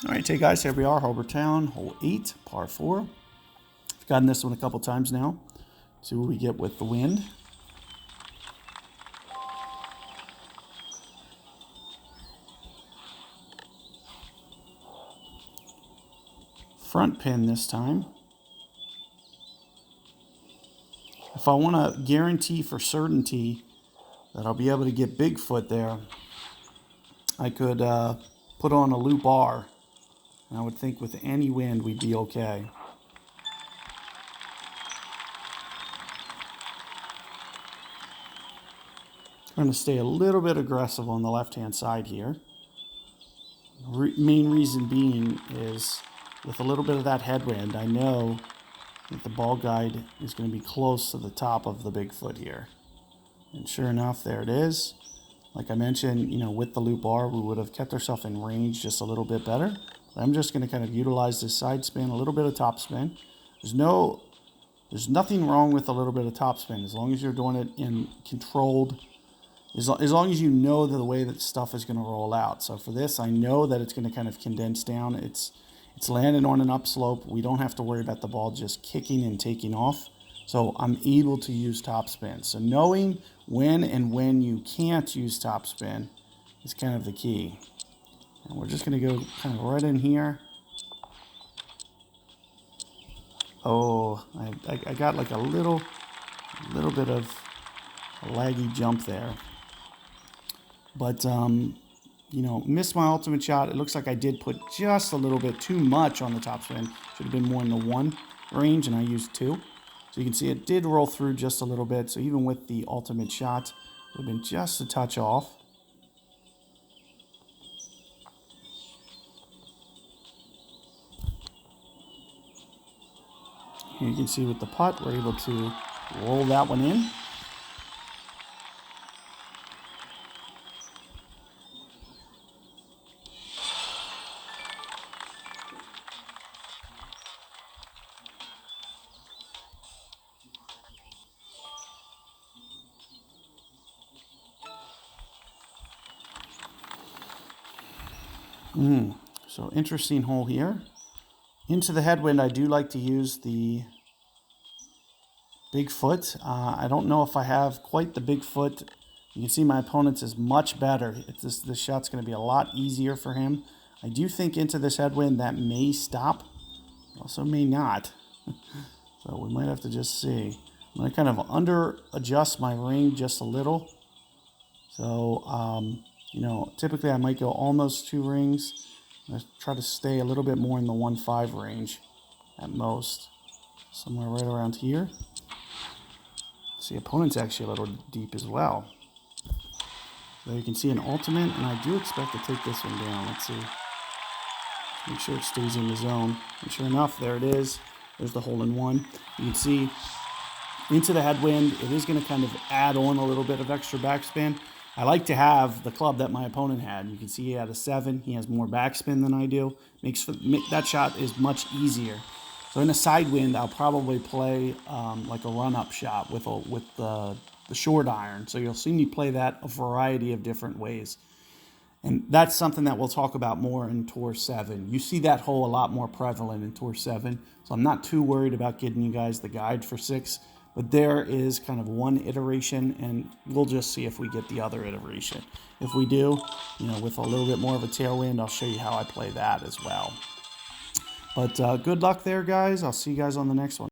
All right, hey guys, here we are, Harbour Town, hole 8, par 4. I've gotten this one a couple times now. See what we get with the wind. Front pin this time. If I want to guarantee for certainty that I'll be able to get Bigfoot there, I could put on a loop R. And I would think with any wind we'd be okay. Trying to stay a little bit aggressive on the left-hand side here. Main reason being is with a little bit of that headwind, I know that the ball guide is going to be close to the top of the Bigfoot here. And sure enough, there it is. Like I mentioned, with the loop R, we would have kept ourselves in range just a little bit better. I'm just going to kind of utilize this side spin, a little bit of top spin. There's nothing wrong with a little bit of top spin as long as you're doing it in controlled, as long as you know the way that stuff is going to roll out. So for this, I know that it's going to kind of condense down. It's landing on an upslope. We don't have to worry about the ball just kicking and taking off. So I'm able to use top spin. So knowing when and when you can't use top spin is kind of the key. And we're just going to go kind of right in here. Oh, I got like a little bit of a laggy jump there. But, missed my ultimate shot. It looks like I did put just a little bit too much on the top spin. Should have been more in the 1 range, and I used 2. So you can see it did roll through just a little bit. So even with the ultimate shot, it would have been just a touch off. Here you can see with the putt, we're able to roll that one in. So interesting hole here. Into the headwind, I do like to use the Bigfoot. I don't know if I have quite the Bigfoot. You can see my opponent's is much better. This shot's going to be a lot easier for him. I do think into this headwind that may stop. Also may not. So we might have to just see. I'm going to kind of under adjust my ring just a little. So, typically I might go almost 2 rings. I try to stay a little bit more in the 1.5 range at most. Somewhere right around here. See, opponent's actually a little deep as well. So you can see an ultimate, and I do expect to take this one down. Let's see. Make sure it stays in the zone. And sure enough, there it is. There's the hole-in-one. You can see into the headwind, it is going to kind of add on a little bit of extra backspin. I like to have the club that my opponent had. You can see he had a 7. He has more backspin than I do. That shot is much easier. So in a side wind, I'll probably play like a run-up shot with the short iron. So you'll see me play that a variety of different ways. And that's something that we'll talk about more in Tour 7. You see that hole a lot more prevalent in Tour 7. So I'm not too worried about getting you guys the guide for 6. But there is kind of one iteration, and we'll just see if we get the other iteration. If we do, with a little bit more of a tailwind, I'll show you how I play that as well. But good luck there, guys. I'll see you guys on the next one.